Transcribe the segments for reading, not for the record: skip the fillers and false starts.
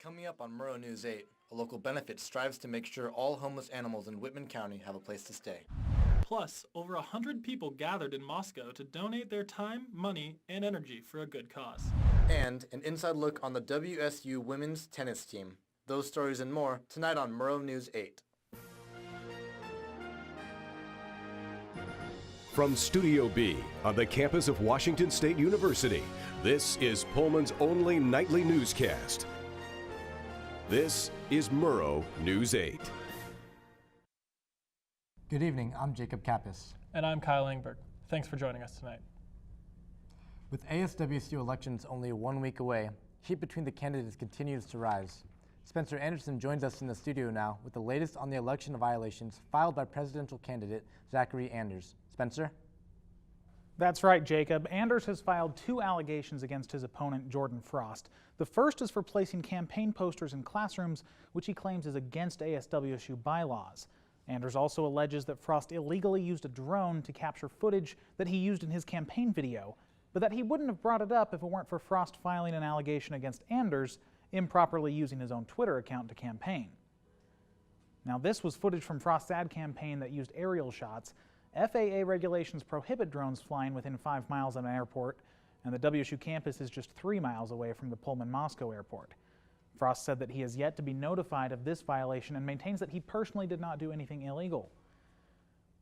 Coming up on Murrow News 8, a local benefit strives to make sure all homeless animals in Whitman County have a place to stay. Plus, over 100 people gathered in Moscow to donate their time, money, and energy for a good cause. And an inside look on the WSU women's tennis team. Those stories and more tonight on Murrow News 8. From Studio B on the campus of Washington State University, this is Pullman's only nightly newscast. This is Murrow News 8. Good evening, I'm Jacob Kappas. And I'm Kyle Engberg. Thanks for joining us tonight. With ASWSU elections only 1 week away, heat between the candidates continues to rise. Spencer Anderson joins us in the studio now with the latest on the election violations filed by presidential candidate Zachary Anders. Spencer? That's right, Jacob. Anders has filed 2 allegations against his opponent, Jordan Frost. The first is for placing campaign posters in classrooms, which he claims is against ASWSU bylaws. Anders also alleges that Frost illegally used a drone to capture footage that he used in his campaign video, but that he wouldn't have brought it up if it weren't for Frost filing an allegation against Anders improperly using his own Twitter account to campaign. Now, this was footage from Frost's ad campaign that used aerial shots. FAA regulations prohibit drones flying within 5 miles of an airport, and the WSU campus is just 3 miles away from the Pullman-Moscow airport. Frost said that he has yet to be notified of this violation and maintains that he personally did not do anything illegal.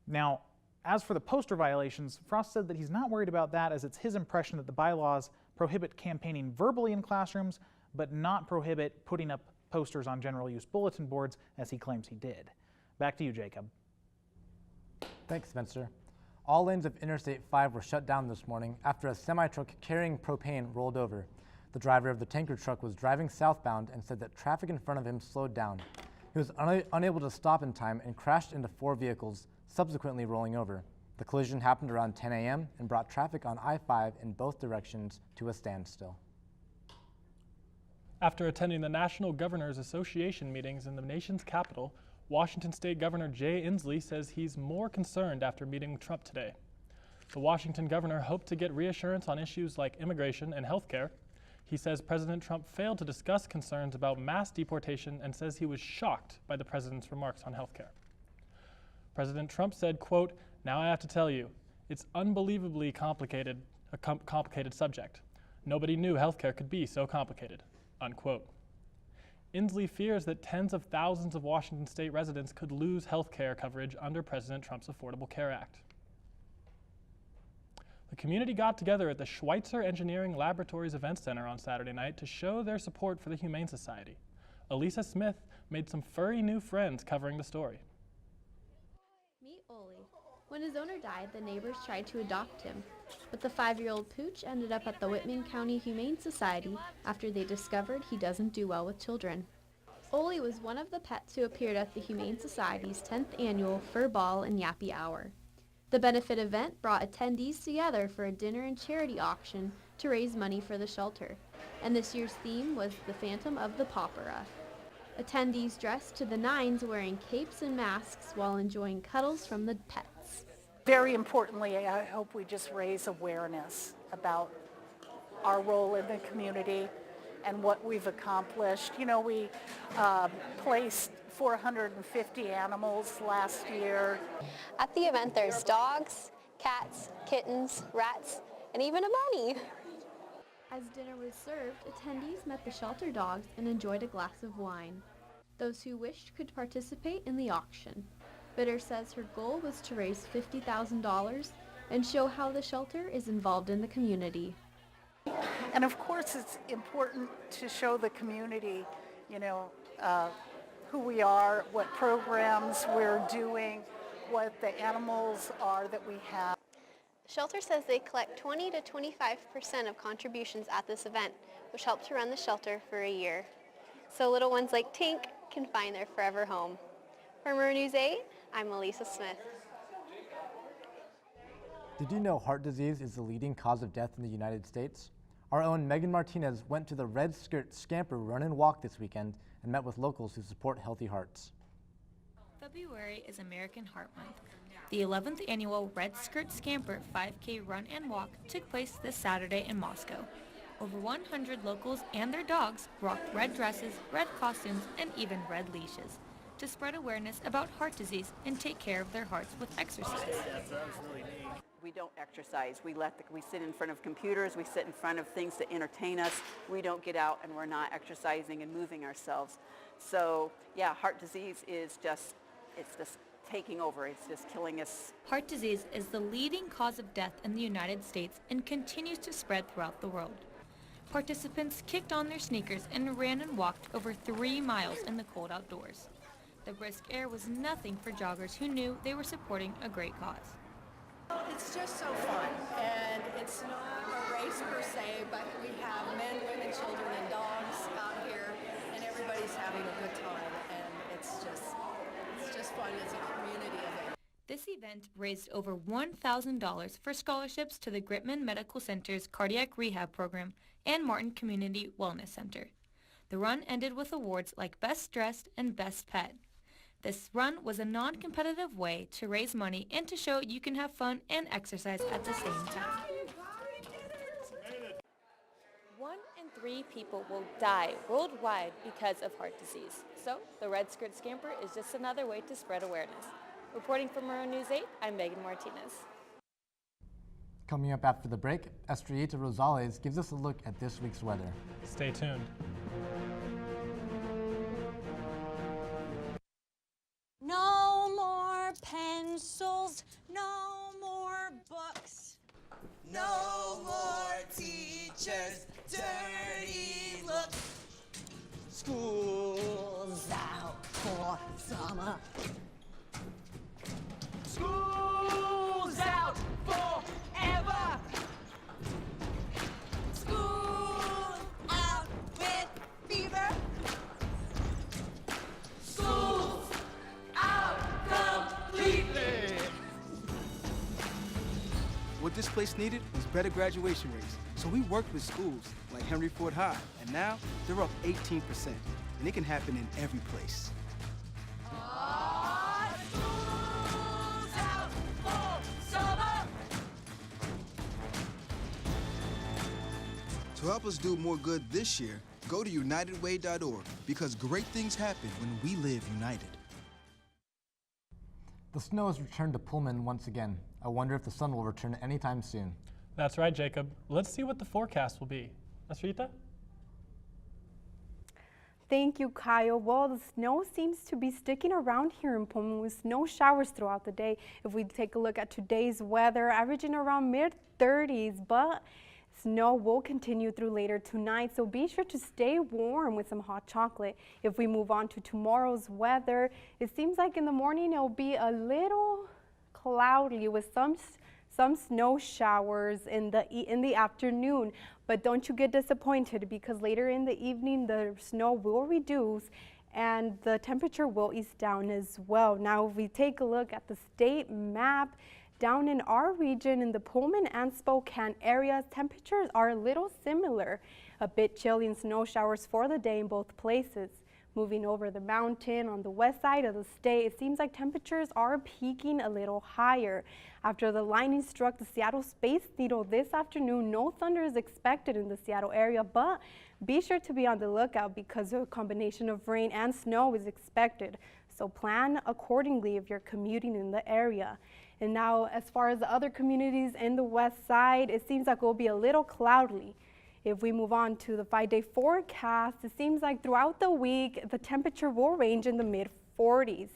Now, as for the poster violations, Frost said that he's not worried about that, as it's his impression that the bylaws prohibit campaigning verbally in classrooms, but not prohibit putting up posters on general use bulletin boards, as he claims he did. Back to you, Jacob. Thanks, Spencer. All lanes of Interstate 5 were shut down this morning after a semi-truck carrying propane rolled over. The driver of the tanker truck was driving southbound and said that traffic in front of him slowed down. He was unable to stop in time and crashed into 4 vehicles, subsequently rolling over. The collision happened around 10 a.m. and brought traffic on I-5 in both directions to a standstill. After attending the National Governors Association meetings in the nation's capital, Washington State Governor Jay Inslee says he's more concerned after meeting Trump today. The Washington governor hoped to get reassurance on issues like immigration and health care. He says President Trump failed to discuss concerns about mass deportation and says he was shocked by the president's remarks on health care. President Trump said, quote, "Now I have to tell you, it's unbelievably complicated, a complicated subject. Nobody knew health care could be so complicated," unquote. Inslee fears that tens of thousands of Washington state residents could lose health care coverage under President Trump's Affordable Care Act. The community got together at the Schweitzer Engineering Laboratories Event Center on Saturday night to show their support for the Humane Society. Elisa Smith made some furry new friends covering the story. Meet Oli. When his owner died, the neighbors tried to adopt him, but the 5-year-old pooch ended up at the Whitman County Humane Society after they discovered he doesn't do well with children. Oli was one of the pets who appeared at the Humane Society's 10th annual Fur Ball and Yappy Hour. The benefit event brought attendees together for a dinner and charity auction to raise money for the shelter, and this year's theme was the Phantom of the Popera. Attendees dressed to the nines, wearing capes and masks while enjoying cuddles from the pets. Very importantly, I hope we just raise awareness about our role in the community and what we've accomplished. You know, we placed 450 animals last year. At the event, there's dogs, cats, kittens, rats, and even a bunny. As dinner was served, attendees met the shelter dogs and enjoyed a glass of wine. Those who wished could participate in the auction. Bitter says her goal was to raise $50,000 and show how the shelter is involved in the community. And of course, it's important to show the community, you know, who we are, what programs we're doing, what the animals are that we have. The shelter says they collect 20 to 25% of contributions at this event, which helps to run the shelter for a year. So little ones like Tink can find their forever home. For Murrow News 8, I'm Elisa Smith. Did you know heart disease is the leading cause of death in the United States? Our own Megan Martinez went to the Red Skirt Scamper Run and Walk this weekend and met with locals who support healthy hearts. February is American Heart Month. The 11th annual Red Skirt Scamper 5K Run and Walk took place this Saturday in Moscow. Over 100 locals and their dogs rocked red dresses, red costumes, and even red leashes to spread awareness about heart disease and take care of their hearts with exercise. We don't exercise. We sit in front of computers. We sit in front of things to entertain us. We don't get out and we're not exercising and moving ourselves. So yeah, heart disease is just taking over. It's just killing us. Heart disease is the leading cause of death in the United States and continues to spread throughout the world. Participants kicked on their sneakers and ran and walked over 3 miles in the cold outdoors. The brisk air was nothing for joggers who knew they were supporting a great cause. It's just so fun, and it's not a race per se, but we have men, women, children, and dogs out here, and everybody's having a good time, and it's just fun. It's a community event. This event raised over $1,000 for scholarships to the Gritman Medical Center's Cardiac Rehab Program and Martin Community Wellness Center. The run ended with awards like Best Dressed and Best Pet. This run was a non-competitive way to raise money and to show you can have fun and exercise at the same time. 1 in 3 people will die worldwide because of heart disease. So the Red Skirt Scamper is just another way to spread awareness. Reporting from Murrow News 8, I'm Megan Martinez. Coming up after the break, Estrellita Rosales gives us a look at this week's weather. Stay tuned. No more pencils, no more books, no more teachers' dirty looks. School's out for summer. School's out forever. School's out with fever. School's out completely. What this place needed was better graduation rates. So we worked with schools like Henry Ford High, and now they're up 18%. And it can happen in every place. School's out for summer. To help us do more good this year, go to unitedway.org because great things happen when we live united. The snow has returned to Pullman once again. I wonder if the sun will return anytime soon. That's right, Jacob. Let's see what the forecast will be. Estrellita? Thank you, Kyle. Well, the snow seems to be sticking around here in Pullman with snow showers throughout the day. If we take a look at today's weather, averaging around mid-30s, but snow will continue through later tonight, so be sure to stay warm with some hot chocolate. If we move on to tomorrow's weather, it seems like in the morning it'll be a little cloudy with some snow showers in the afternoon. But don't you get disappointed because later in the evening the snow will reduce and the temperature will ease down as well. Now if we take a look at the state map, down in our region in the Pullman and Spokane areas, temperatures are a little similar. A bit chilly and snow showers for the day in both places. Moving over the mountain on the west side of the state, it seems like temperatures are peaking a little higher. After the lightning struck the Seattle Space Needle this afternoon, no thunder is expected in the Seattle area, but be sure to be on the lookout because a combination of rain and snow is expected. So plan accordingly if you're commuting in the area. And now, as far as the other communities in the west side, it seems like it will be a little cloudy. If we move on to the 5-day forecast, it seems like throughout the week, the temperature will range in the mid-40s.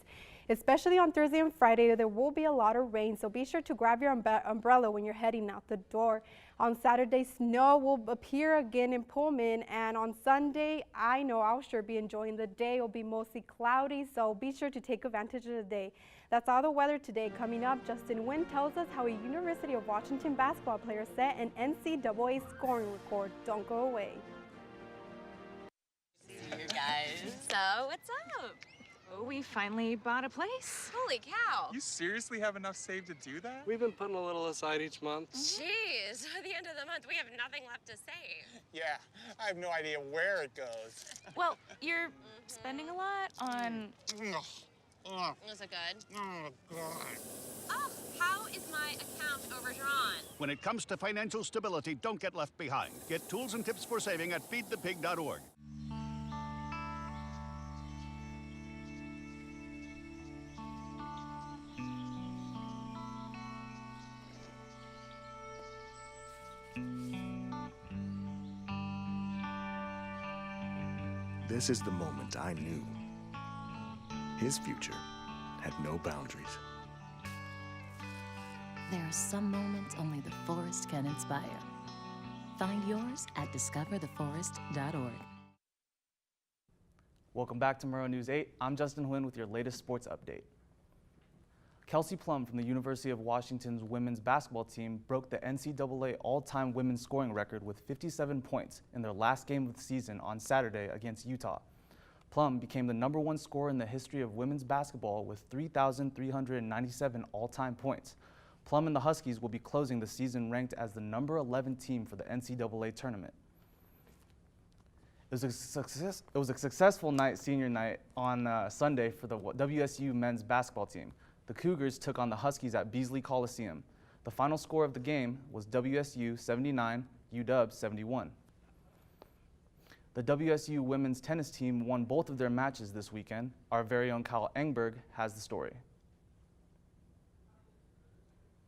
Especially on Thursday and Friday, there will be a lot of rain, so be sure to grab your umbrella when you're heading out the door. On Saturday, snow will appear again in Pullman, and on Sunday, I know I'll sure be enjoying the day. It will be mostly cloudy, so be sure to take advantage of the day. That's all the weather today. Coming up, Justin Wynn tells us how a University of Washington basketball player set an NCAA scoring record. Don't go away. See you guys. So, what's up? Oh, we finally bought a place. Holy cow. You seriously have enough saved to do that? We've been putting a little aside each month. Jeez, at the end of the month, we have nothing left to save. Yeah, I have no idea where it goes. Well, you're spending a lot on... Was it good? Oh, God. Oh, how is my account overdrawn? When it comes to financial stability, don't get left behind. Get tools and tips for saving at feedthepig.org. This is the moment I knew his future had no boundaries. There are some moments only the forest can inspire. Find yours at discovertheforest.org. Welcome back to Murrow News 8. I'm Justin Huynh with your latest sports update. Kelsey Plum from the University of Washington's women's basketball team broke the NCAA all-time women's scoring record with 57 points in their last game of the season on Saturday against Utah. Plum became the #1 scorer in the history of women's basketball with 3,397 all-time points. Plum and the Huskies will be closing the season ranked as the #11 team for the NCAA tournament. It was a successful senior night on Sunday for the WSU men's basketball team. The Cougars took on the Huskies at Beasley Coliseum. The final score of the game was WSU 79, UW 71. The WSU women's tennis team won both of their matches this weekend. Our very own Kyle Engberg has the story.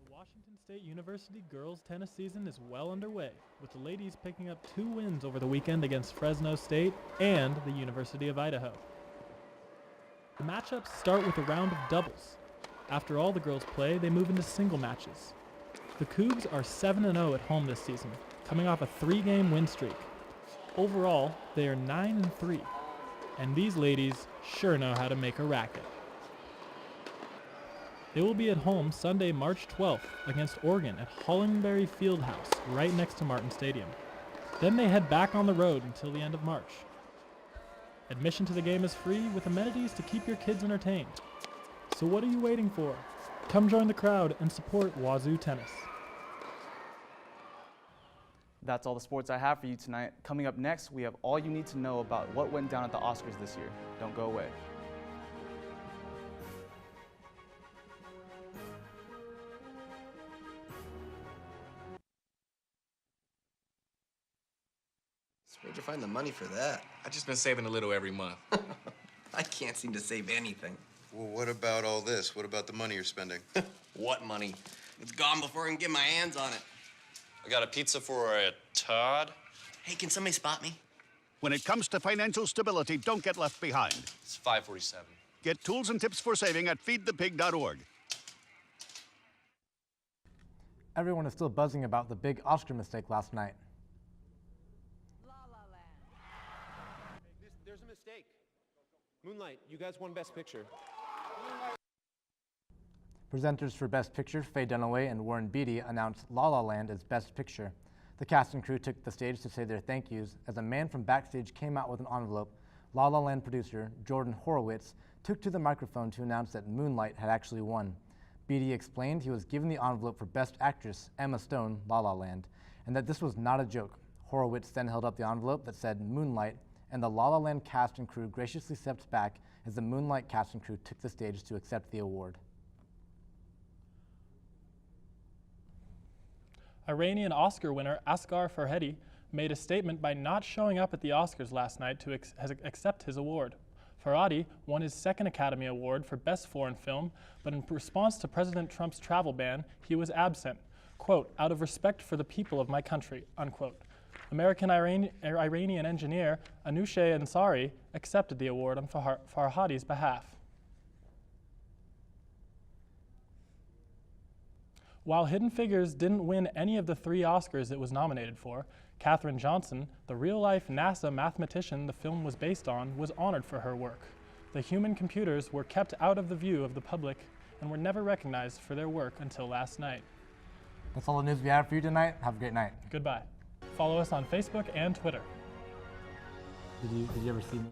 The Washington State University girls tennis season is well underway, with the ladies picking up 2 wins over the weekend against Fresno State and the University of Idaho. The matchups start with a round of doubles. After all the girls play, they move into single matches. The Cougs are 7-0 at home this season, coming off a 3-game win streak. Overall, they are 9-3, and these ladies sure know how to make a racket. They will be at home Sunday, March 12th against Oregon at Hollenberry Fieldhouse, right next to Martin Stadium. Then they head back on the road until the end of March. Admission to the game is free with amenities to keep your kids entertained. So what are you waiting for? Come join the crowd and support Wazoo Tennis. That's all the sports I have for you tonight. Coming up next, we have all you need to know about what went down at the Oscars this year. Don't go away. Where'd you find the money for that? I've just been saving a little every month. I can't seem to save anything. Well, what about all this? What about the money you're spending? What money? It's gone before I can get my hands on it. I got a pizza for a Todd. Hey, can somebody spot me? When it comes to financial stability, don't get left behind. It's 547. Get tools and tips for saving at feedthepig.org. Everyone is still buzzing about the big Oscar mistake last night. There's a mistake. Moonlight, you guys won Best Picture. Presenters for Best Picture, Faye Dunaway and Warren Beatty, announced La La Land as Best Picture. The cast and crew took the stage to say their thank yous as a man from backstage came out with an envelope. La La Land producer Jordan Horowitz took to the microphone to announce that Moonlight had actually won. Beatty explained he was given the envelope for Best Actress, Emma Stone, La La Land, and that this was not a joke. Horowitz then held up the envelope that said Moonlight, and the La La Land cast and crew graciously stepped back as the Moonlight cast and crew took the stage to accept the award. Iranian Oscar winner Asghar Farhadi made a statement by not showing up at the Oscars last night to accept his award. Farhadi won his 2nd Academy Award for Best Foreign Film, but in response to President Trump's travel ban, he was absent, quote, out of respect for the people of my country, unquote. American Iranian engineer Anousheh Ansari accepted the award on Farhadi's behalf. While Hidden Figures didn't win any of the 3 Oscars it was nominated for, Katherine Johnson, the real-life NASA mathematician the film was based on, was honored for her work. The human computers were kept out of the view of the public and were never recognized for their work until last night. That's all the news we have for you tonight. Have a great night. Goodbye. Follow us on Facebook and Twitter. Did you ever see me?